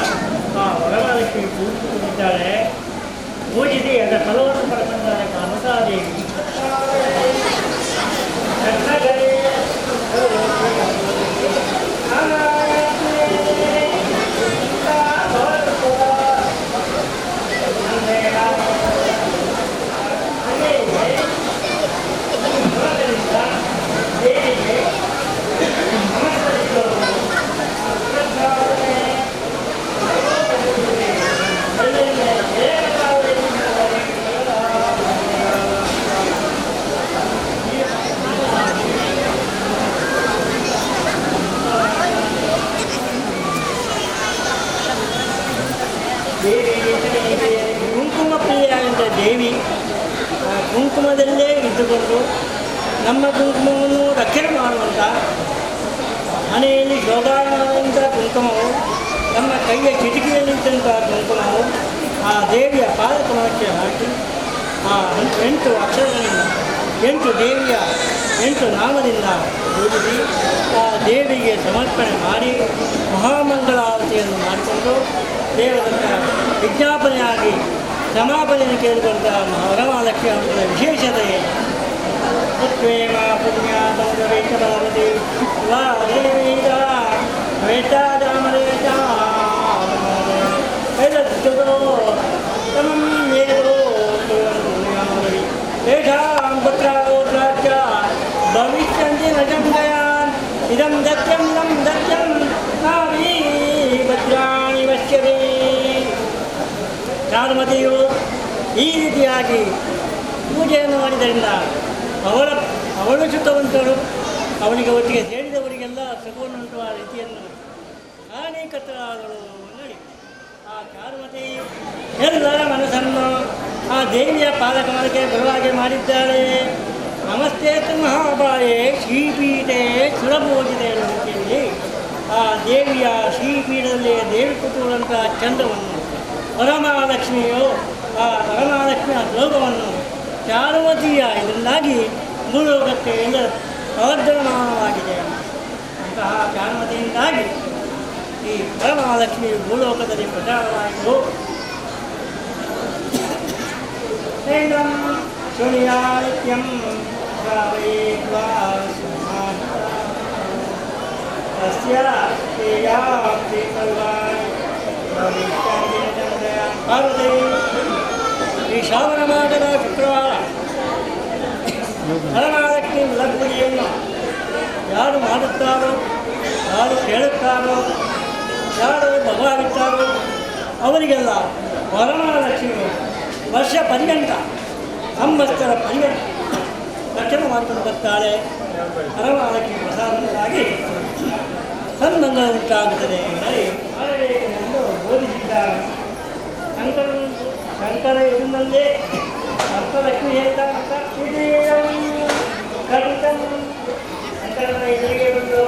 ಆ ವರಮಹಾಲಕ್ಷ್ಮಿ ಪೂಜಿಸಿಕೊಂಡಿದ್ದಾಳೆ. ಪೂಜಿಸಿ ಅದರ ಫಲವನ್ನು ಪಡೆದಿದ್ದಾಳೆ ಪರ್ವತಾದೇವಿ. ಕುಂಕುಮ ಪ್ರಿಯಾದಂಥ ದೇವಿ ಕುಂಕುಮದಲ್ಲೇ ಇದ್ದುಕೊಂಡು ನಮ್ಮ ಕುಂಕುಮವನ್ನು ರಕ್ಷಣೆ ಮಾಡುವಂಥ ಮನೆಯಲ್ಲಿ ಶೋಭಾಯಮಾನವಂಥ ಕುಂಕುಮವು ನಮ್ಮ ಕೈಯ ಕಿಟಕಿಯಲ್ಲಿದ್ದಂಥ ಕುಂಕುಮವು ಆ ದೇವಿಯ ಪಾದಕಮಲಕ್ಕೆ ಹಾಕಿ ಆ 8 ಅಕ್ಷರಗಳಿಂದ 8 ದೇವಿಯ 8 ನಾಮದಿಂದ ಪೂಜಿಸಿ ಆ ದೇವಿಗೆ ಸಮರ್ಪಣೆ ಮಾಡಿ ಮಹಾಮಂಗಳಾರತಿಯನ್ನು ಮಾಡಿಕೊಂಡು ದೇವರಂತ ವಿಜ್ಞಾಪನೆಯಾಗಿ ಕ್ಷಮಾಪನೆಯನ್ನು ಕೇಳಿಕೊಂಡ ವರಮಹಾಲಕ್ಷ್ಮಿ ಅವರ ವಿಶೇಷತೆ ಏನು? ಪುತ್ರೇಮ ಪುಣ್ಯ ಸಮುದ್ರವೇತಭಾವತಿ ವಾದೇವೀರ ವೇತಾದಾಮರೇತ ವೇದಸ್ತುತೋ ತಮಂ ವೇದೋ ಪುಣ್ಯಾಮರಿ ತೇಷಾಂ ಪುತ್ರಾಗೋತ್ರಾಚ್ಚ ಭವಿಷ್ಯಂತಿ ನ ಸಂಶಯಾನ್ ಇದಂ ದತ್ಯಂ ನಂ ದತ್ಯಂ ನಾವೀ ಭದ್ರಾಣಿ ವಶ್ಯತೆ. ಚಾರುಮತಿಯು ಈ ರೀತಿಯಾಗಿ ಪೂಜೆಯನ್ನು ಮಾಡಿದ್ದರಿಂದ ಅವಳು ಸುತ್ತವಂತರು ಅವನಿಗೆ ಒಟ್ಟಿಗೆ ಸೇರಿದವರಿಗೆಲ್ಲ ಸುಖವನ್ನುಂಟುವ ರೀತಿಯನ್ನು ಕಾರಣೀಕರ್ತರಾದಳು ನೋಡಿ. ಆ ಚಾರುಮತಿ ಎಲ್ಲರ ಮನಸ್ಸನ್ನು ಆ ದೇವಿಯ ಪಾದಕಮಲಕ್ಕೆ ಬರುವಾಗೆ ಮಾಡಿದ್ದಾಳೆ. ನಮಸ್ತೆ ಮಹಾಬಾಯೇ ಶ್ರೀಪೀಠೆ ಸುರಪೂಜಿತೆ ಎನ್ನುವ ರೀತಿಯಲ್ಲಿ ಆ ದೇವಿಯ ಶ್ರೀಪೀಠದಲ್ಲಿ ದೇವಿ ಕೂತುವಂಥ ಚಂದ್ರವನ್ನು ವರಮಹಾಲಕ್ಷ್ಮಿಯು ಆ ವರಮಹಾಲಕ್ಷ್ಮಿಯ ಲೋಕವನ್ನು ಚಾರುಮತಿಯ ಇದರಿಂದಾಗಿ ಭೂಲೋಕಕ್ಕೆ ಎಲ್ಲ ಪ್ರವರ್ಧಮಾನವಾಗಿದೆ. ಅಂತಹ ಚಾರುಮತಿಯಿಂದಾಗಿ ಈ ವರಮಹಾಲಕ್ಷ್ಮಿಯು ಭೂಲೋಕದಲ್ಲಿ ಪ್ರಚಾರವಾಯಿತು. ಶುಣಿಯಾನಿತ್ಯಂ ಪಾರ್ವತಿ ಈ ಶ್ರಾವಣ ಮಾಸದ ಶುಕ್ರವಾರ ವರಮಹಾಲಕ್ಷ್ಮಿ ಪೂಜೆಯನ್ನು ಯಾರು ಮಾಡುತ್ತಾರೋ, ಯಾರು ಕೇಳುತ್ತಾರೋ, ಯಾರು ಭಗವಾಗುತ್ತಾರೋ ಅವರಿಗೆಲ್ಲ ವರಮಹಾಲಕ್ಷ್ಮಿಯು ವರ್ಷ ಪರ್ಯಂತ ಸಂವತ್ಸರ ಪರ್ಯಂತ ರಕ್ಷಣೆ ಮಾಡಿಕೊಂಡು ಬರ್ತಾಳೆ. ವರಮಹಾಲಕ್ಷ್ಮಿ ಪ್ರಸಾದವಾಗಿ ಸನ್ಮಂಗಲ ಉಂಟಾಗುತ್ತದೆ ಎಂದು ಬೋಧಿಸಿದ್ದಾರೆ. ಶಂಕರ ಇದನ್ನಲ್ಲೇ ಅರ್ಥಲಕ್ಷ್ಮಿ ಹೇಳ್ತಾರೆ. ಶಂಕರನ ಎದುರಿಗೆ ಬಂದು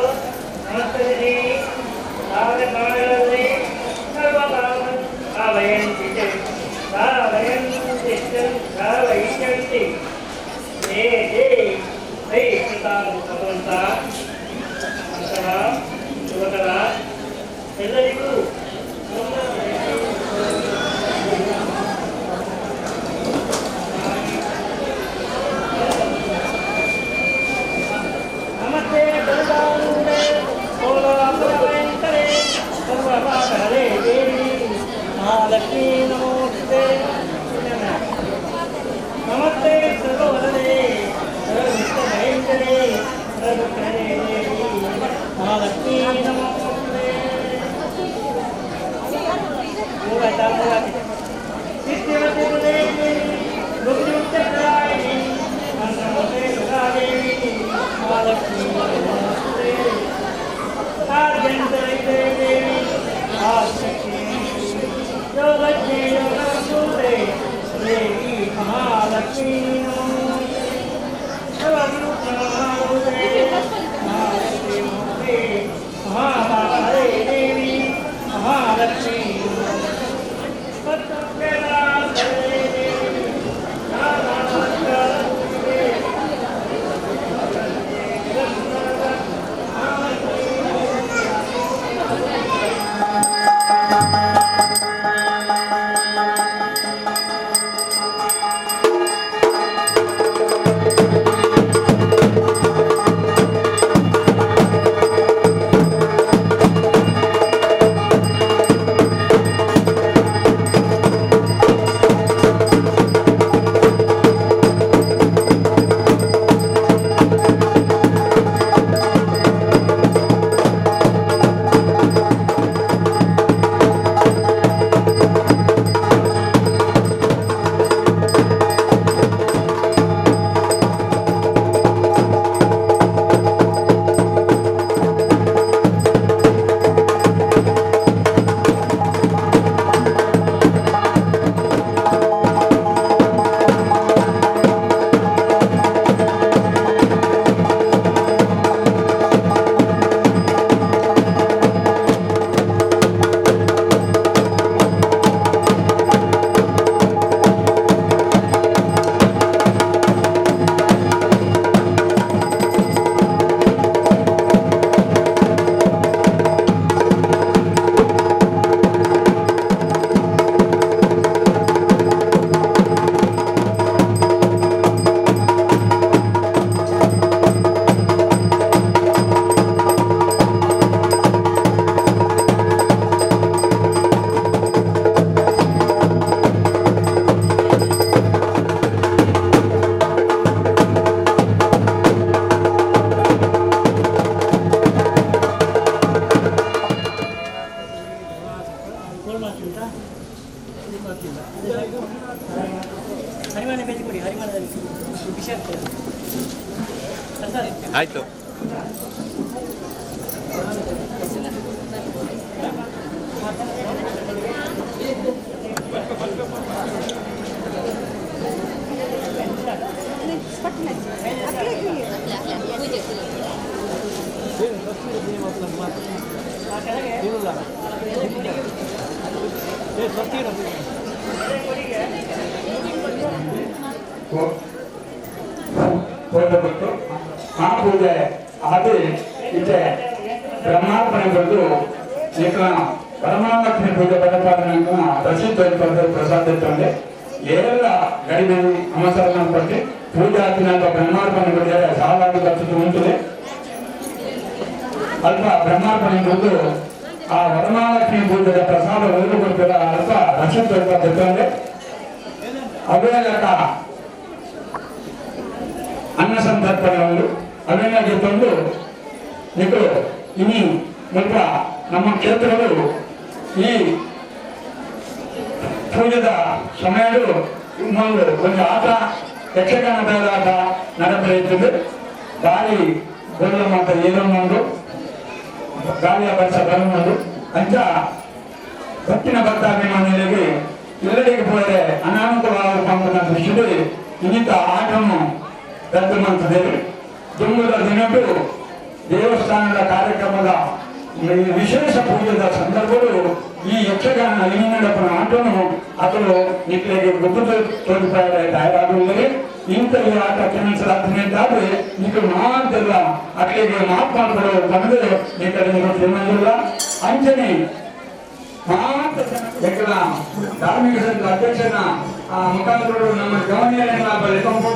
ನಮಸ್ಕರಿಸಿ ಕಾಲಗಳಲ್ಲಿ ಭಗವಂತ ಅಂತಹ ಯುವಕರ ಎಲ್ಲರಿಗೂ ನಮಸ್ತೆ ಭಯಂಕರೇ ಸರ್ವಪಾಠರೇ ದೇವಿ ಮಹಾಲಕ್ಷ್ಮೀ ನಮೋಸ್ತೆ. ನಮಸ್ತೆ ಸರ್ವವರದೇ ಸರ್ವಭಯಂಕರೇ ಸರ್ವಕರೇ ದೇವಿ ಮಹಾಲಕ್ಷ್ಮೀ ನಮೋಸ್ತೆ. ಆಯಿತು. ಓದಬೇಕು ಆ ಪೂಜೆ ಅದು ಇದೆ ಬ್ರಹ್ಮಾರ್ಪಣೆ ಬಂದು ಈಗ ಪರಮಾತ್ಮೆ ಪೂಜೆ ಪ್ರತಿಪಾದನೆ ಪ್ರಸಿದ್ಧ ಪ್ರಸಾದ ಇಟ್ಟಂಗೆ ಎಲ್ಲ ಗಡಿಮೆ ಅಮಸರಣ ಪಟ್ಟಿ ಪೂಜೆ ಆದಿನಾಗ ಬ್ರಹ್ಮಾರ್ಪಣೆ ಬಂದರೆ ಸಾಲಾಗಿ ಖರ್ಚು ಉಂಟುದೆ ಅಲ್ಪ ಬ್ರಹ್ಮಾರ್ಪಣೆ ಬಂದು ಆ ವರಮಹಾಲಕ್ಷ್ಮಿ ಪೂಜೆಯ ಪ್ರಸಾದ ಒದಗಿ ಕೊಡ್ತೀರ ಅಲ್ಪ ಪ್ರಸಿದ್ಧ ಇಟ್ಟಂಗೆ ಅವೇ ಲೆಕ್ಕ ಅನ್ನ ಸಂತರ್ಪಣೆ ಒಂದು ಅವೇನಾಗಿ ತಂದು ನೀವು ಇನ್ನು ಸ್ವಲ್ಪ ನಮ್ಮ ಕ್ಷೇತ್ರಗಳು ಈ ಪೂಜೆದ ಸಮಯಗಳು ಒಂದು ಆಟ ಯಕ್ಷಗಾನ ಬಯಲಾಟ ನಡೆಯುತ್ತದೆ. ಗಾಳಿ ಗೊಲ್ಲಮಂತ ಏನೊಂದು ಗಾಳಿಯ ವರ್ಷ ಬರಬಹುದು ಅಂಚ ಭಕ್ತಿನ ಭಕ್ತಾಭಿಮಾನಿಗಳಿಗೆ ಎಲ್ಲರಿಗೆ ಹೋದರೆ ಅನಾನುಕೂಲವಾಗುವಂತಹ ದೃಷ್ಟಿಯಲ್ಲಿ ಇನ್ನಿತ ಆಟವನ್ನು ರದ್ದು ಮಾಡುತ್ತಿದ್ದೇವೆ. ತುಂಗದ ದಿನಕ್ಕೂ ದೇವಸ್ಥಾನದ ಕಾರ್ಯಕ್ರಮದ ವಿಶೇಷ ಪೂಜೆದ ಸಂದರ್ಭಗಳು ಈ ಯಕ್ಷಗಾನ ಹಿನ್ನಡಪನ ಆಟವನ್ನು ಅಥವಾ ನಿಕ್ಕಲಿಗೆ ಗೊತ್ತು ತೋರಿಪಾಯ ತಯಾರಾಗುವುದರೆ ಇಂಥ ಈ ಆಟ ಕೆಣಿಸಲಾಗ್ತದೆ ನಿಕ್ಕ ಮಾತೆಲ್ಲ ಅಕ್ಕಳಿಗೆ ಮಾತು ಮಾಡಿಕೊಳ್ಳುವ ತನಗೆ ನಿಕ್ಕಲಿಗೆ ತಿನ್ನೋದಿಲ್ಲ ಅಂಚನೆ ಮಾತ್ರ ಧಾರ್ಮಿಕ ಸಂಘದ ಅಧ್ಯಕ್ಷನ ಮುಖಾಂತರಗಳು ನಮ್ಮ ಗಮನಿಯನ್ನು ಬೆಳೆಕೊಂಡು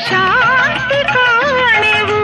ಶಾಂತಿ ಕಾಣೆವು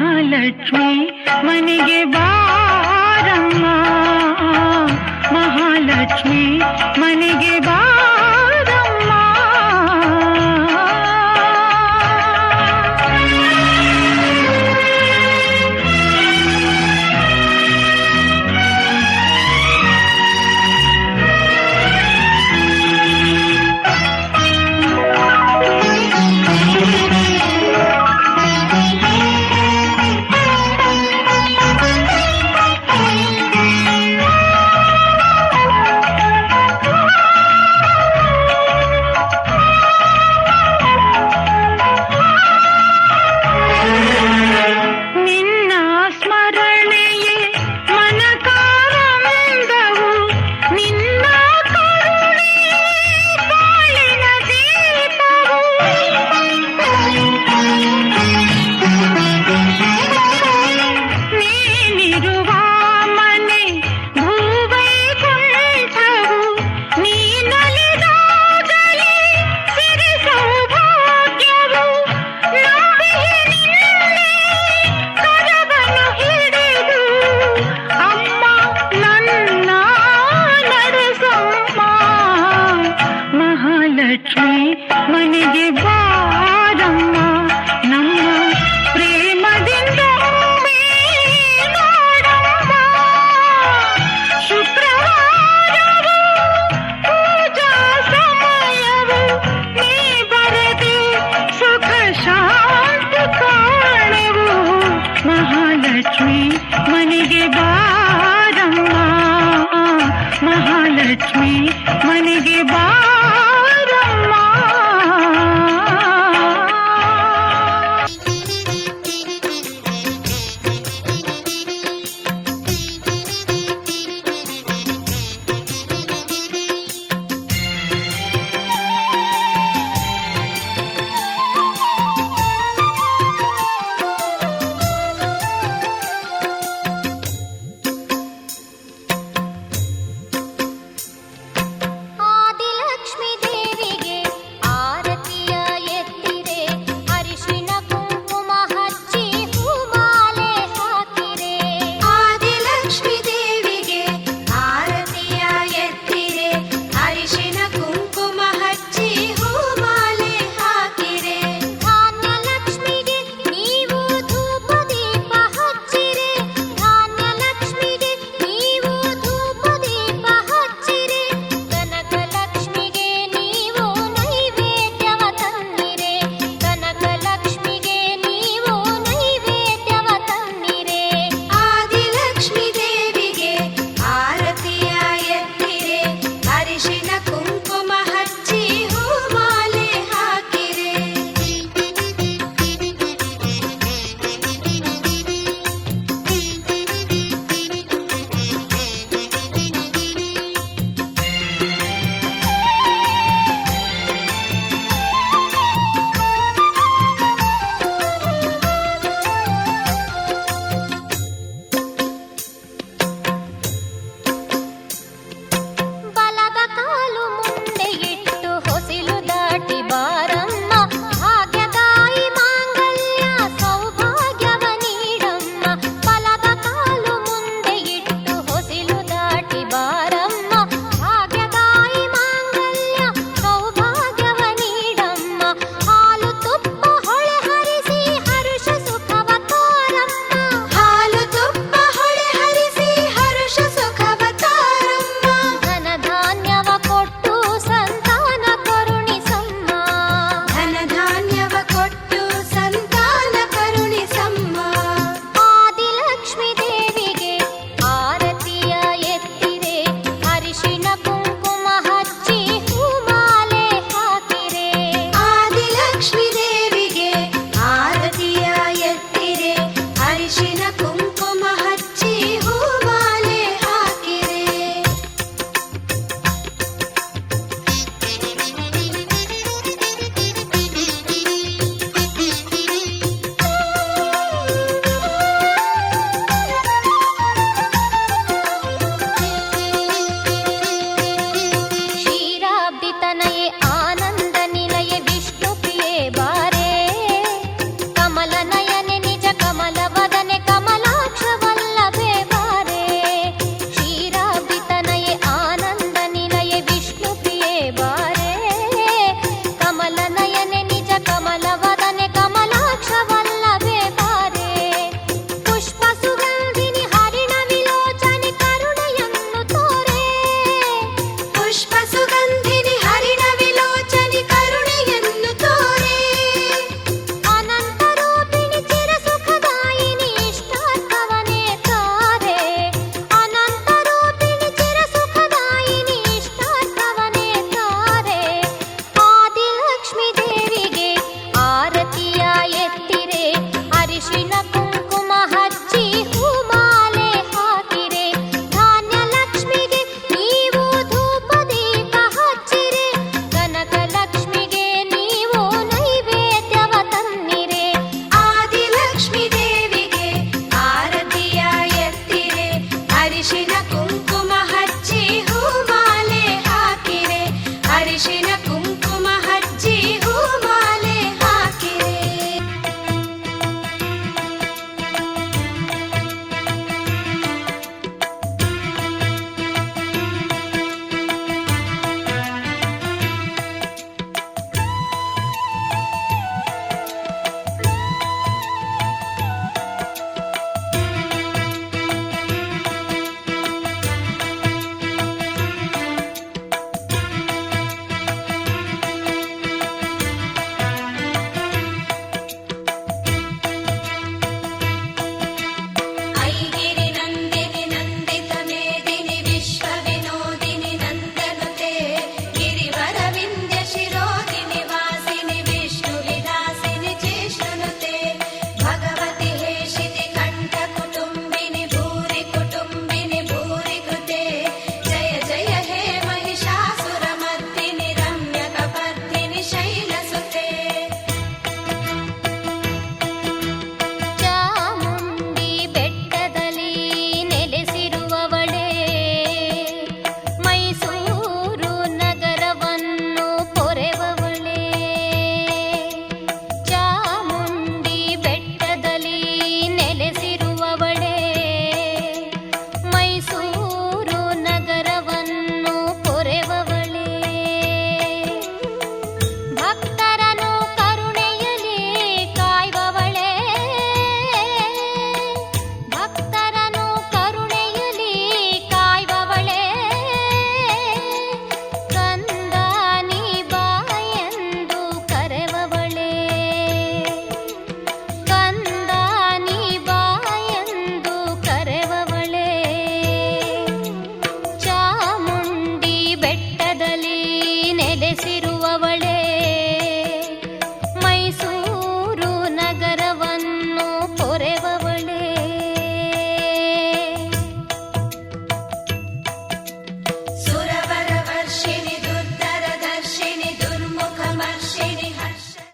ಮಹಾಲಕ್ಷ್ಮಿ ಮನೆಗೆ ಬಾರಮ್ಮ, ಮಹಾಲಕ್ಷ್ಮಿ ಮನೆಗೆ ಬಾ